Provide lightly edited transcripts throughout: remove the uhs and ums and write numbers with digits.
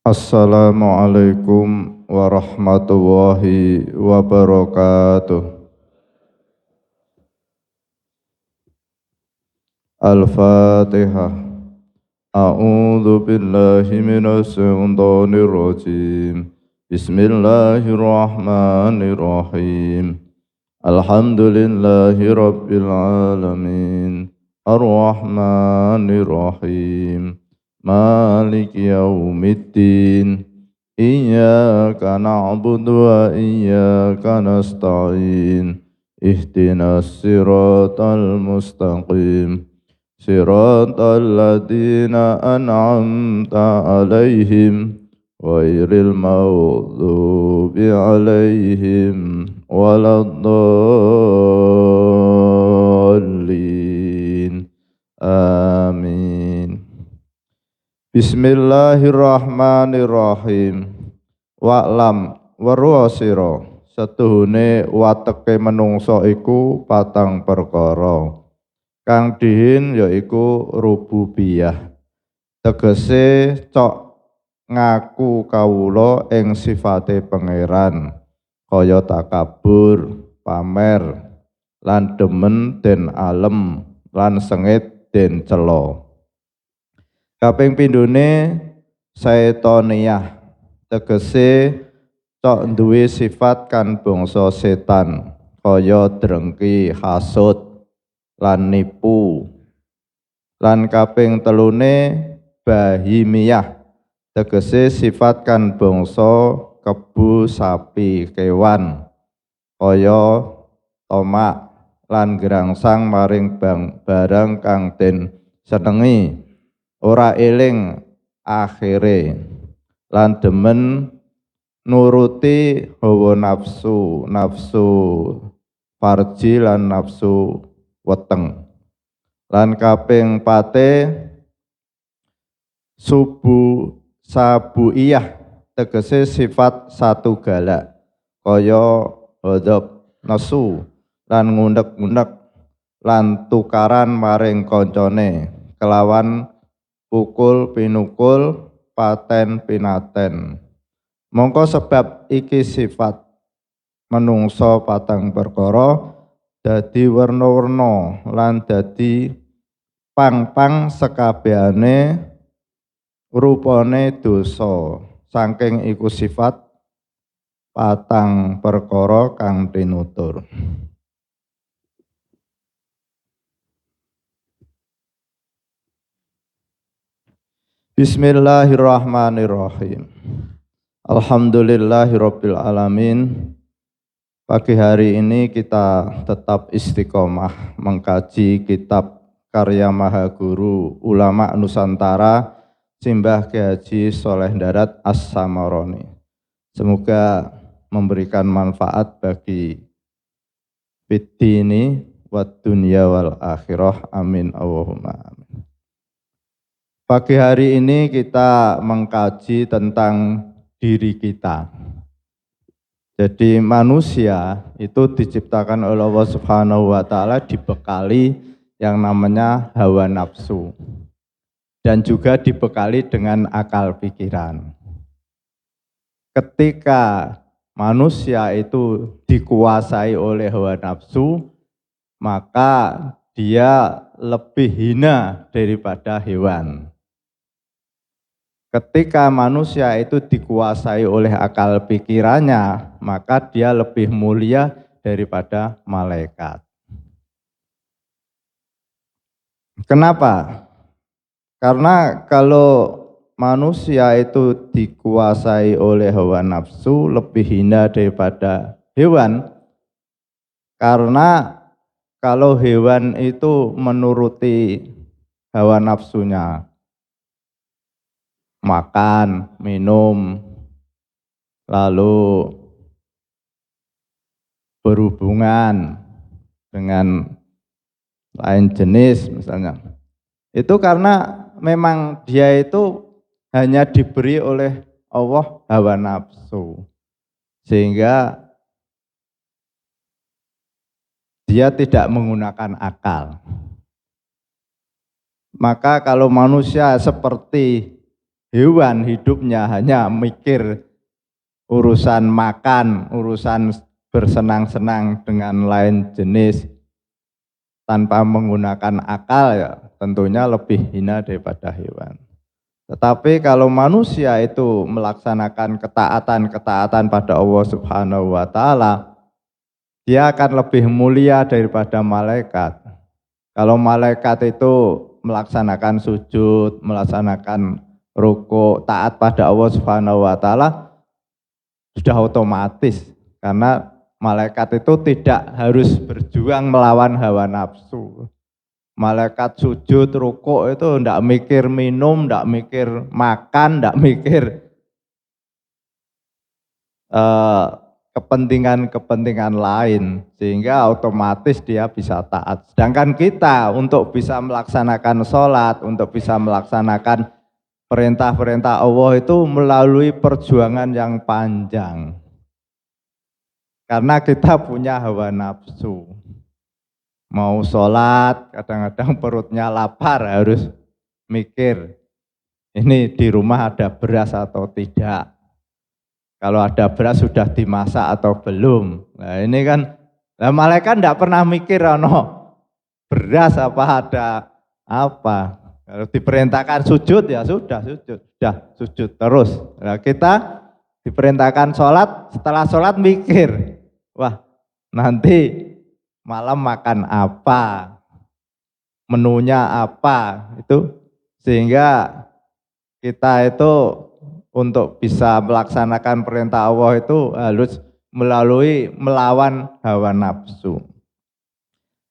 Assalamualaikum warahmatullahi wabarakatuh. Al-Fatihah. A'udzu billahi minasy syaithanir rajim. Bismillahirrahmanirrahim. Alhamdulillahi rabbil alamin. Ar-Rahmanir Rahim. Maliki yaumiddin. Iyyaka na'budu wa iyyaka nasta'in. Ihdinas siratal mustaqim. Siratal ladzina an'amta 'alaihim ghairil maghdubi 'alaihim waladdallin. Amin. Bismillahirrahmanirrahim. Wa'lam weruh sira setuhune wateke menungso iku patang perkara. Kang dihin yaiku rububiyah. Tegese cok ngaku kawula ing sifate pangeran, kaya takabur, pamer, lan demen den alem, lan sengit den cela. Kaping pindhone saitoniyah, tegese cok duwe sifat kan bangsa setan, kaya drengki, hasud, lan nipu. Lan kaping telune bahimiyah, tegese sifat kan bangsa kebu, sapi, kewan, kaya tomak lan gerangsang maring barang kang den senengi, ora eling akhire, lan demen nuruti hawa nafsu, nafsu farji lan nafsu weteng. Lan kaping pate sabuiyah, tegese sifat satu galak, kaya hodop, nesu, lan ngundek-ngundek, lan tukaran maring koncone, kelawan pukul pinukul, paten pinaten. Mongko sebab iki sifat menungso patang perkara dadi werna-werna lan dadi pang-pang sekabehane rupane dosa. Saking iku sifat patang perkara kang tinutur. Bismillahirrahmanirrahim. Alhamdulillahirabbil alamin. Pagi hari ini kita tetap istiqomah mengkaji kitab karya Maha Guru Ulama Nusantara Simbah Kyai Haji Sholeh Darat As-Samaroni. Semoga memberikan manfaat bagi fiddini wad dunya wal akhirah. Amin Allahumma amin. Pagi hari ini kita mengkaji tentang diri kita. Jadi manusia itu diciptakan oleh Allah Subhanahu wa taala dibekali yang namanya hawa nafsu dan juga dibekali dengan akal pikiran. Ketika manusia itu dikuasai oleh hawa nafsu, maka dia lebih hina daripada hewan. Ketika manusia itu dikuasai oleh akal pikirannya, maka dia lebih mulia daripada malaikat. Kenapa? Karena kalau manusia itu dikuasai oleh hawa nafsu, lebih hina daripada hewan. Karena kalau hewan itu menuruti hawa nafsunya, makan, minum, lalu berhubungan dengan lain jenis misalnya. Itu karena memang dia itu hanya diberi oleh Allah hawa nafsu. Sehingga dia tidak menggunakan akal. Maka kalau manusia seperti hewan hidupnya hanya mikir urusan makan, urusan bersenang-senang dengan lain jenis tanpa menggunakan akal, ya tentunya lebih hina daripada hewan. Tetapi kalau manusia itu melaksanakan ketaatan pada Allah Subhanahu wa taala, dia akan lebih mulia daripada malaikat. Kalau malaikat itu melaksanakan sujud, melaksanakan rukuk, taat pada Allah Subhanahu wa taala, sudah otomatis, karena malaikat itu tidak harus berjuang melawan hawa nafsu. Malaikat sujud, rukuk itu tidak mikir minum, tidak mikir makan, tidak mikir kepentingan-kepentingan lain, sehingga otomatis dia bisa taat. Sedangkan kita untuk bisa melaksanakan sholat, untuk bisa melaksanakan perintah-perintah Allah itu melalui perjuangan yang panjang. Karena kita punya hawa nafsu. Mau sholat, kadang-kadang perutnya lapar, harus mikir, ini di rumah ada beras atau tidak. Kalau ada beras sudah dimasak atau belum. Nah ini kan, malaikat tidak pernah mikir, beras apa ada apa. Kalau diperintahkan sujud, ya sudah sujud terus. Nah, kita diperintahkan sholat, setelah sholat mikir, wah nanti malam makan apa, menunya apa, itu sehingga kita itu untuk bisa melaksanakan perintah Allah itu harus melawan hawa nafsu.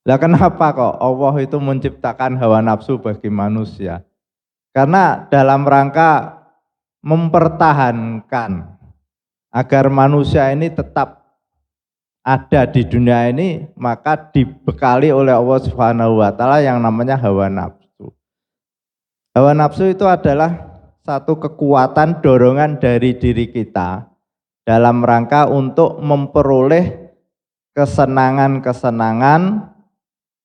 Lah kenapa kok Allah itu menciptakan hawa nafsu bagi manusia? Karena dalam rangka mempertahankan agar manusia ini tetap ada di dunia ini, maka dibekali oleh Allah Subhanahu wa taala yang namanya hawa nafsu. Hawa nafsu itu adalah satu kekuatan dorongan dari diri kita dalam rangka untuk memperoleh kesenangan-kesenangan,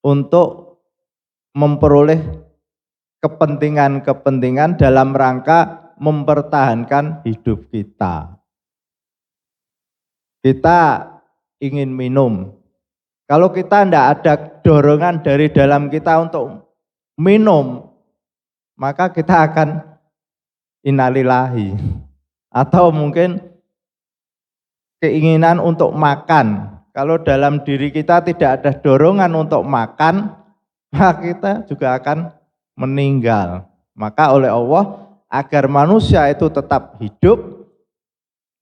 untuk memperoleh kepentingan-kepentingan dalam rangka mempertahankan hidup kita. Kita ingin minum. Kalau kita tidak ada dorongan dari dalam kita untuk minum, maka kita akan innalillahi. Atau mungkin keinginan untuk makan. Kalau dalam diri kita tidak ada dorongan untuk makan, maka kita juga akan meninggal. Maka oleh Allah, agar manusia itu tetap hidup,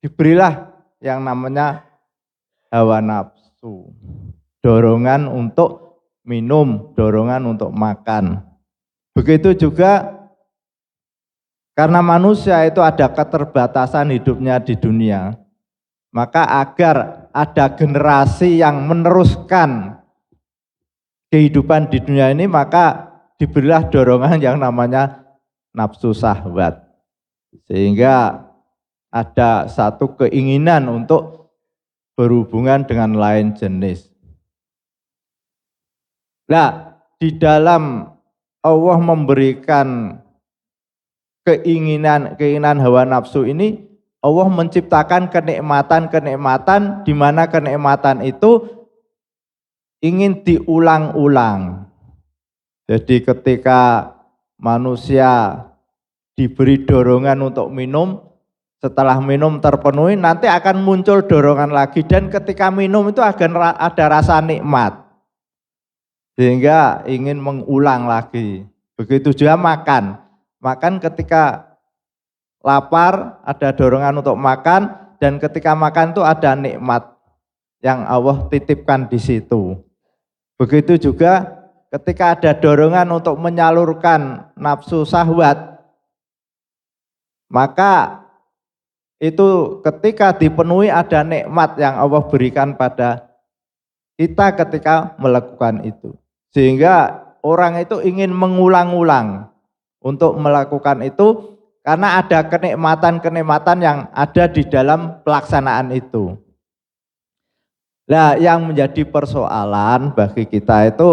diberilah yang namanya hawa nafsu. Dorongan untuk minum, dorongan untuk makan. Begitu juga karena manusia itu ada keterbatasan hidupnya di dunia, maka agar ada generasi yang meneruskan kehidupan di dunia ini, maka diberilah dorongan yang namanya nafsu syahwat. Sehingga ada satu keinginan untuk berhubungan dengan lain jenis. Nah, di dalam Allah memberikan keinginan hawa nafsu ini, Allah menciptakan kenikmatan-kenikmatan di mana kenikmatan itu ingin diulang-ulang. Jadi ketika manusia diberi dorongan untuk minum, setelah minum terpenuhi nanti akan muncul dorongan lagi, dan ketika minum itu akan ada rasa nikmat sehingga ingin mengulang lagi. Begitu juga makan ketika lapar ada dorongan untuk makan, dan ketika makan itu ada nikmat yang Allah titipkan di situ. Begitu juga ketika ada dorongan untuk menyalurkan nafsu syahwat, maka itu ketika dipenuhi ada nikmat yang Allah berikan pada kita ketika melakukan itu. Sehingga orang itu ingin mengulang-ulang untuk melakukan itu, karena ada kenikmatan-kenikmatan yang ada di dalam pelaksanaan itu. Nah, yang menjadi persoalan bagi kita itu,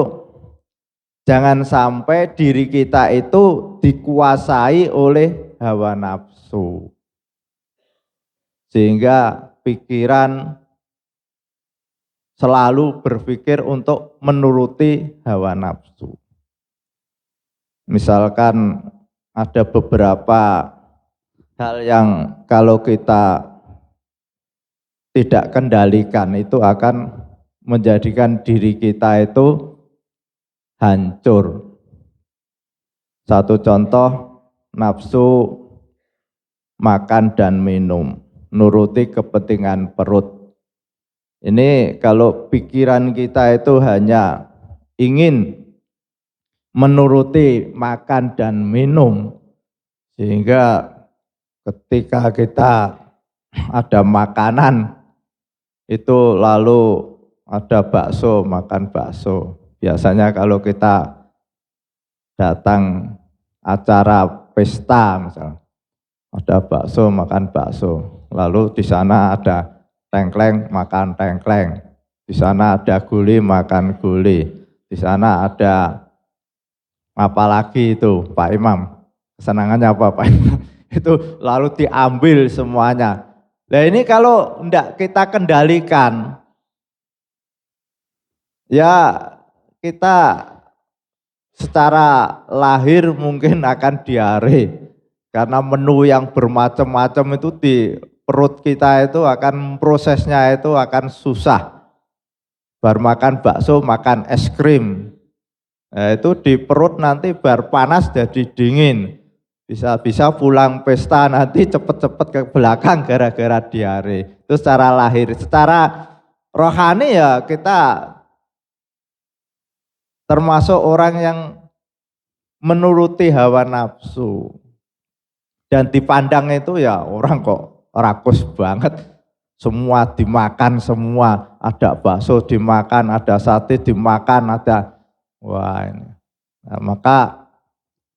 jangan sampai diri kita itu dikuasai oleh hawa nafsu. Sehingga pikiran selalu berpikir untuk menuruti hawa nafsu. Misalkan ada beberapa hal yang kalau kita tidak kendalikan itu akan menjadikan diri kita itu hancur. Satu contoh, nafsu makan dan minum, nuruti kepentingan perut. Ini kalau pikiran kita itu hanya ingin menuruti makan dan minum, sehingga ketika kita ada makanan itu lalu ada bakso, makan bakso. Biasanya kalau kita datang acara pesta misalnya, ada bakso, makan bakso. Lalu di sana ada tengkleng, makan tengkleng. Di sana ada gulai, makan gulai. Di sana ada apalagi itu Pak Imam, kesenangannya apa Pak Imam? Itu lalu diambil semuanya. Nah ini kalau tidak kita kendalikan, ya kita secara lahir mungkin akan diare. Karena menu yang bermacam-macam itu di perut kita itu akan prosesnya itu akan susah. Baru makan bakso, makan es krim. Nah, itu di perut nanti baru panas jadi dingin. Bisa-bisa pulang pesta nanti cepet-cepet ke belakang gara-gara diare. Itu secara lahir. Secara rohani ya kita termasuk orang yang menuruti hawa nafsu. Dan dipandang itu ya orang kok rakus banget. Semua dimakan semua. Ada bakso dimakan, ada sate dimakan, ada wah ini. Nah, maka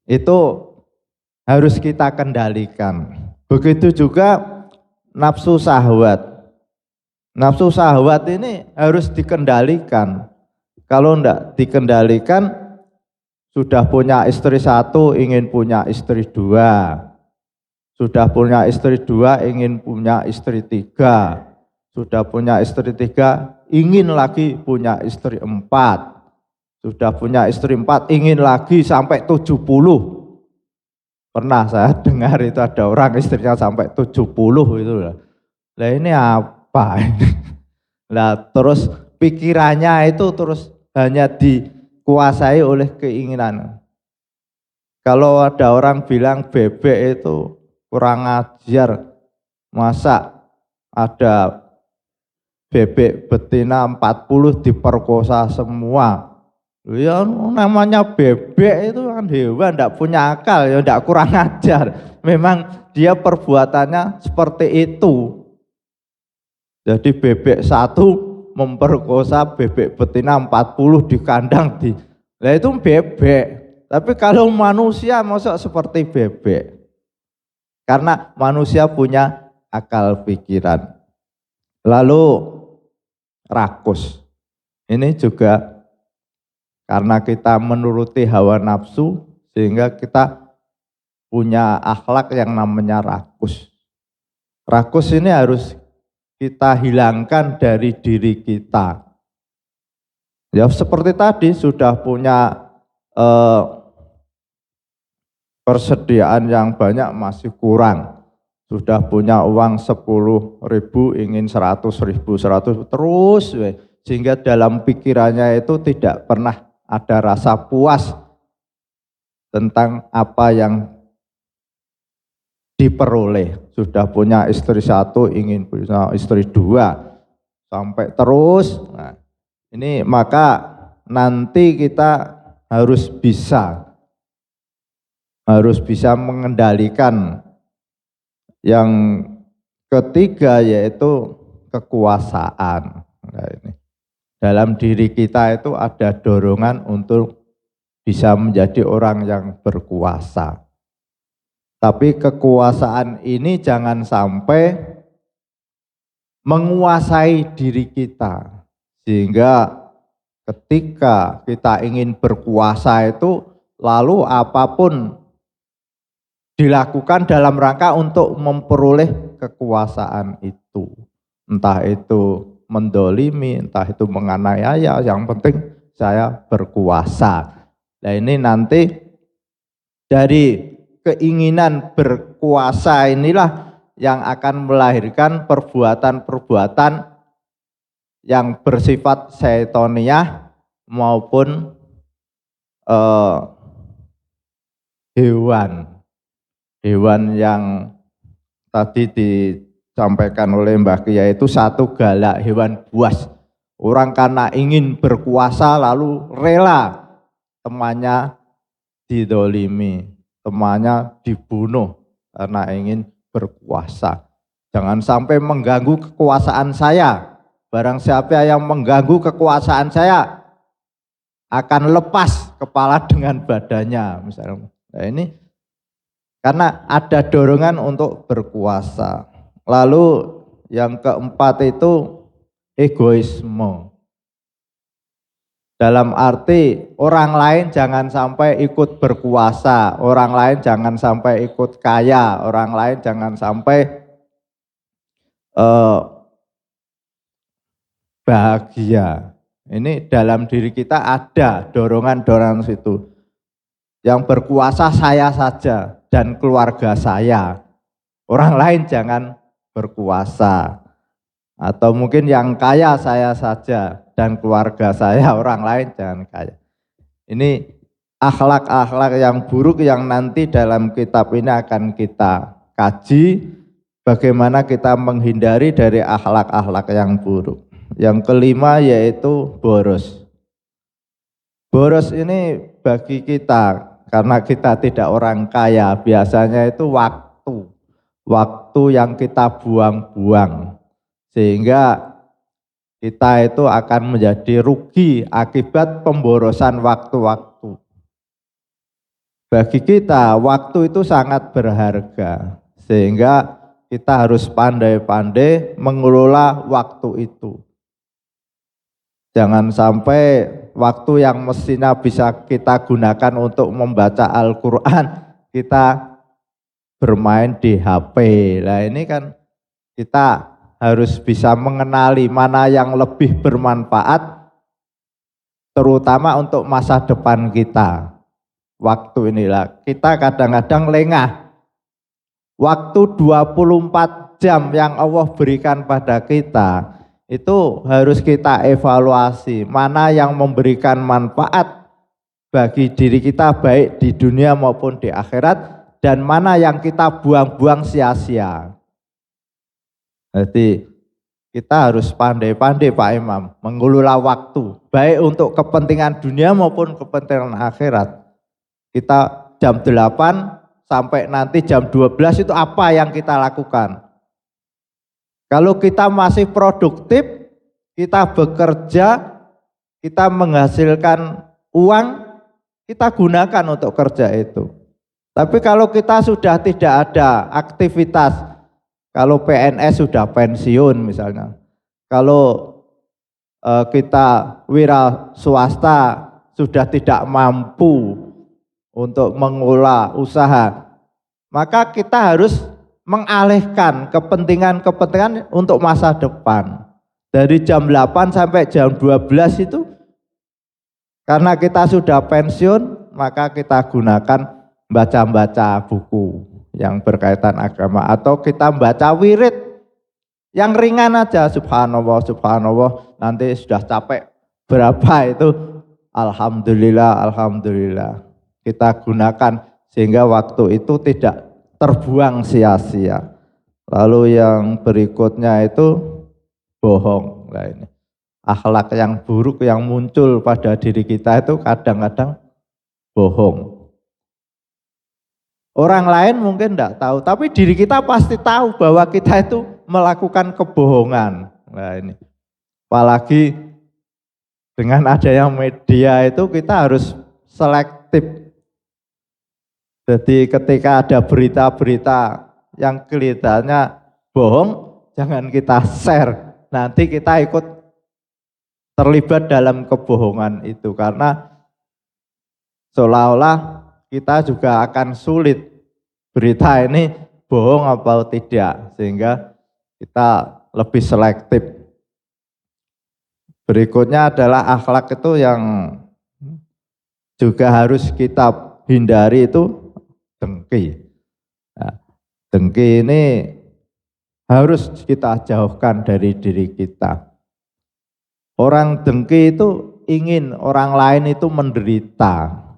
itu harus kita kendalikan. Begitu juga nafsu syahwat. Nafsu syahwat ini harus dikendalikan. Kalau enggak dikendalikan, sudah punya istri satu, ingin punya istri dua. Sudah punya istri dua, ingin punya istri tiga. Sudah punya istri tiga, ingin lagi punya istri empat. Sudah punya istri empat, ingin lagi sampai 70. Pernah saya dengar itu ada orang istrinya sampai 70 itu. Lah ini apa ini? Lah terus pikirannya itu terus hanya dikuasai oleh keinginan. Kalau ada orang bilang bebek itu kurang ajar, masa ada bebek betina 40 diperkosa semua. Ya namanya bebek itu kan hewan, tidak punya akal, ya tidak kurang ajar. Memang dia perbuatannya seperti itu. Jadi bebek satu memperkosa bebek betina 40 di kandang di. Nah itu bebek. Tapi kalau manusia masuk seperti bebek. Karena manusia punya akal pikiran. Lalu rakus. Ini juga karena kita menuruti hawa nafsu sehingga kita punya akhlak yang namanya rakus. Rakus ini harus kita hilangkan dari diri kita. Ya seperti tadi sudah punya persediaan yang banyak masih kurang. Sudah punya uang 10.000 ingin 100.000, 100 terus. Sehingga dalam pikirannya itu tidak pernah ada rasa puas tentang apa yang diperoleh. Sudah punya istri satu, ingin punya istri dua, sampai terus. Nah, ini maka nanti kita harus bisa mengendalikan yang ketiga, yaitu kekuasaan. Nah, ini. Dalam diri kita itu ada dorongan untuk bisa menjadi orang yang berkuasa. Tapi kekuasaan ini jangan sampai menguasai diri kita. Sehingga ketika kita ingin berkuasa itu lalu apapun dilakukan dalam rangka untuk memperoleh kekuasaan itu. Entah itu mendolimi, entah itu menganiaya, yang penting saya berkuasa. Nah ini nanti dari keinginan berkuasa inilah yang akan melahirkan perbuatan-perbuatan yang bersifat syaitoniah maupun hewan yang tadi disampaikan oleh Mbah Kiai itu satu galak, hewan buas. Orang karena ingin berkuasa lalu rela temannya didolimi, temannya dibunuh karena ingin berkuasa. Jangan sampai mengganggu kekuasaan saya. Barang siapa yang mengganggu kekuasaan saya akan lepas kepala dengan badannya misalnya. Nah ini karena ada dorongan untuk berkuasa. Lalu yang keempat itu egoisme. Dalam arti orang lain jangan sampai ikut berkuasa, orang lain jangan sampai ikut kaya, orang lain jangan sampai bahagia. Ini dalam diri kita ada dorongan-dorongan situ. Yang berkuasa saya saja dan keluarga saya. Orang lain jangan berkuasa. Atau mungkin yang kaya saya saja dan keluarga saya, orang lain jangan kaya. Ini akhlak-akhlak yang buruk yang nanti dalam kitab ini akan kita kaji. Bagaimana kita menghindari dari akhlak-akhlak yang buruk. Yang kelima yaitu boros. Boros ini bagi kita, karena kita tidak orang kaya, biasanya itu waktu. Waktu yang kita buang-buang. Sehingga kita itu akan menjadi rugi akibat pemborosan waktu-waktu. Bagi kita, waktu itu sangat berharga. Sehingga kita harus pandai-pandai mengelola waktu itu. Jangan sampai waktu yang mestinya bisa kita gunakan untuk membaca Al-Quran, kita bermain di HP. Nah ini kan kita harus bisa mengenali mana yang lebih bermanfaat, terutama untuk masa depan kita. Waktu inilah, kita kadang-kadang lengah. Waktu 24 jam yang Allah berikan pada kita, itu harus kita evaluasi mana yang memberikan manfaat bagi diri kita baik di dunia maupun di akhirat, dan mana yang kita buang-buang sia-sia. Jadi kita harus pandai-pandai Pak Imam mengelola waktu baik untuk kepentingan dunia maupun kepentingan akhirat. Kita jam 8 sampai nanti jam 12 itu apa yang kita lakukan? Kalau kita masih produktif, kita bekerja, kita menghasilkan uang, kita gunakan untuk kerja itu. Tapi kalau kita sudah tidak ada aktivitas, kalau PNS sudah pensiun misalnya, kalau kita wira swasta sudah tidak mampu untuk mengelola usaha, maka kita harus mengalihkan kepentingan-kepentingan untuk masa depan. Dari jam 8 sampai jam 12 itu, karena kita sudah pensiun, maka kita gunakan baca-baca buku yang berkaitan agama, atau kita baca wirid yang ringan aja, subhanallah, subhanallah, nanti sudah capek berapa itu, alhamdulillah, alhamdulillah. Kita gunakan sehingga waktu itu tidak terbuang sia-sia. Lalu yang berikutnya itu bohong. Nah ini akhlak yang buruk yang muncul pada diri kita itu kadang-kadang bohong. Orang lain mungkin tidak tahu, tapi diri kita pasti tahu bahwa kita itu melakukan kebohongan. Nah ini, apalagi dengan adanya media itu kita harus selektif. Jadi ketika ada berita-berita yang kelihatannya bohong, jangan kita share. Nanti kita ikut terlibat dalam kebohongan itu, karena seolah-olah kita juga akan sulit berita ini bohong atau tidak, sehingga kita lebih selektif. Berikutnya adalah akhlak itu yang juga harus kita hindari, itu dengki. Nah, dengki ini harus kita jauhkan dari diri kita. Orang dengki itu ingin orang lain itu menderita.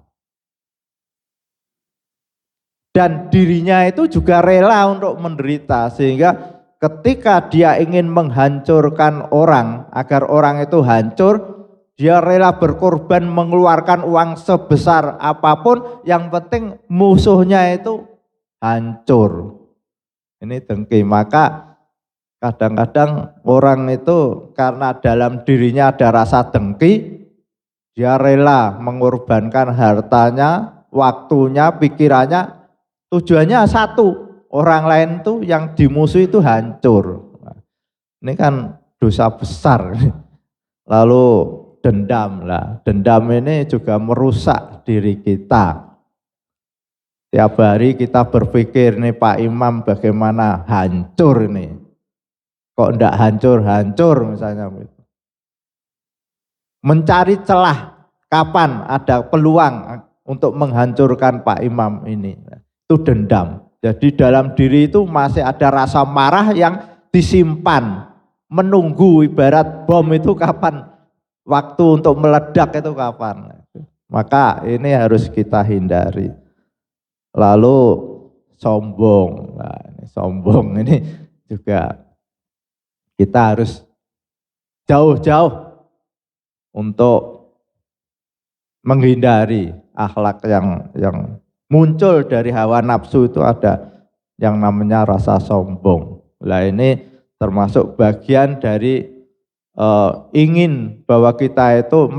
Dan dirinya itu juga rela untuk menderita, sehingga ketika dia ingin menghancurkan orang, agar orang itu hancur, dia rela berkorban mengeluarkan uang sebesar apapun, yang penting musuhnya itu hancur. Ini dengki. Maka kadang-kadang orang itu karena dalam dirinya ada rasa dengki, dia rela mengorbankan hartanya, waktunya, pikirannya, tujuannya satu, orang lain tuh yang dimusuhi itu hancur. Ini kan dosa besar. Lalu dendam lah, dendam ini juga merusak diri kita. Tiap hari kita berpikir, nih Pak Imam bagaimana, hancur ini. Kok enggak hancur-hancur misalnya. Mencari celah kapan ada peluang untuk menghancurkan Pak Imam ini. Itu dendam. Jadi dalam diri itu masih ada rasa marah yang disimpan, menunggu, ibarat bom itu kapan, waktu untuk meledak itu kapan. Maka ini harus kita hindari. Lalu sombong. Nah, ini sombong ini juga kita harus jauh-jauh untuk menghindari akhlak yang muncul dari hawa nafsu. Itu ada yang namanya rasa sombong. Nah, ini termasuk bagian dari ingin bahwa kita itu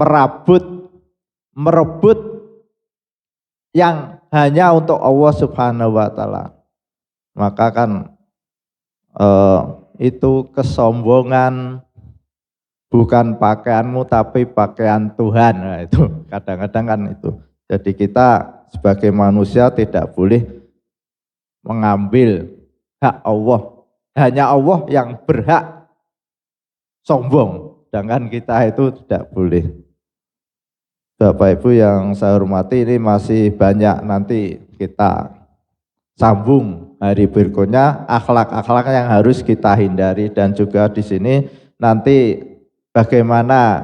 merebut yang hanya untuk Allah Subhanahu wa Ta'ala. Maka kan itu kesombongan bukan pakaianmu tapi pakaian Tuhan. Nah, itu kadang-kadang kan itu. Jadi kita sebagai manusia tidak boleh mengambil hak Allah. Hanya Allah yang berhak sombong, sedangkan kita itu tidak boleh. Bapak Ibu yang saya hormati, ini masih banyak, nanti kita sambung hari berikutnya akhlak-akhlak yang harus kita hindari, dan juga di sini nanti bagaimana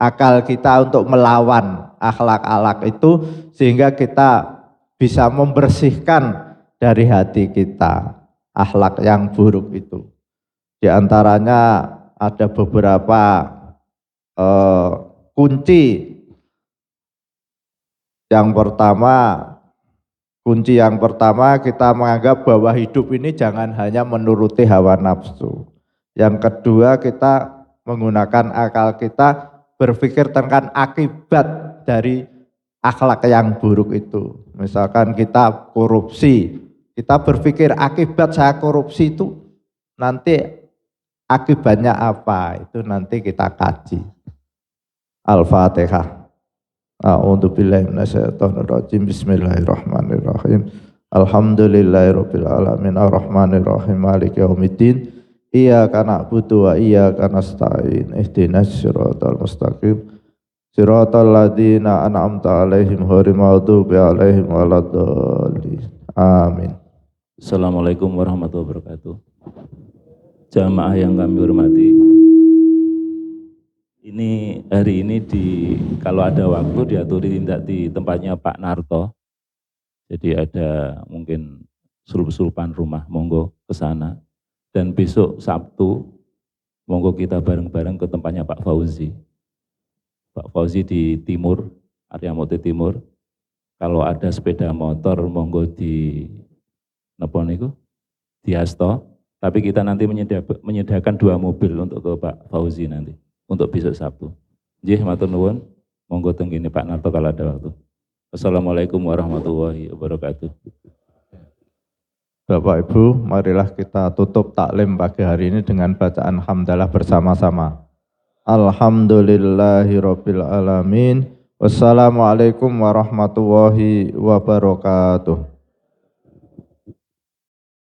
akal kita untuk melawan akhlak-akhlak itu sehingga kita bisa membersihkan dari hati kita akhlak yang buruk itu. Di antaranya ada beberapa kunci. Kunci yang pertama kita menganggap bahwa hidup ini jangan hanya menuruti hawa nafsu. Yang kedua, kita menggunakan akal kita berpikir tentang akibat dari akhlak yang buruk itu. Misalkan kita korupsi, kita berpikir akibat saya korupsi itu nanti akibatnya apa, itu nanti kita kaji. Al-Fatihah. A'udzubillahi minasyaitonirrajim. Bismillahirrahmanirrahim. Alhamdulillahirabbil alamin arrahmanirrahim maliki yaumiddin. Iyyaka na'budu wa iyyaka nasta'in. Ihdinas siratal mustaqim. Siratal ladzina an'amta 'alaihim ghairil maghdubi 'alaihim waladdallin. Amin. Assalamualaikum warahmatullahi wabarakatuh. Jamaah yang kami hormati, ini hari ini kalau ada waktu diaturi tindak di tempatnya Pak Narto. Jadi ada mungkin surup-surupan rumah, monggo ke sana. Dan besok Sabtu, monggo kita bareng-bareng ke tempatnya Pak Fauzi. Pak Fauzi di timur, area Mote Timur. Kalau ada sepeda motor, monggo di Neponiku, di Hasto. Tapi kita nanti menyediakan 2 mobil untuk ke Pak Fauzi nanti, untuk besok Sabtu. Nggih, matur nuwun, monggo tenggene Pak Narto kalau ada waktu. Assalamualaikum warahmatullahi wabarakatuh. Bapak Ibu, marilah kita tutup taklim pagi hari ini dengan bacaan hamdalah bersama-sama. Alhamdulillahirabbil alamin. Wassalamualaikum warahmatullahi wabarakatuh.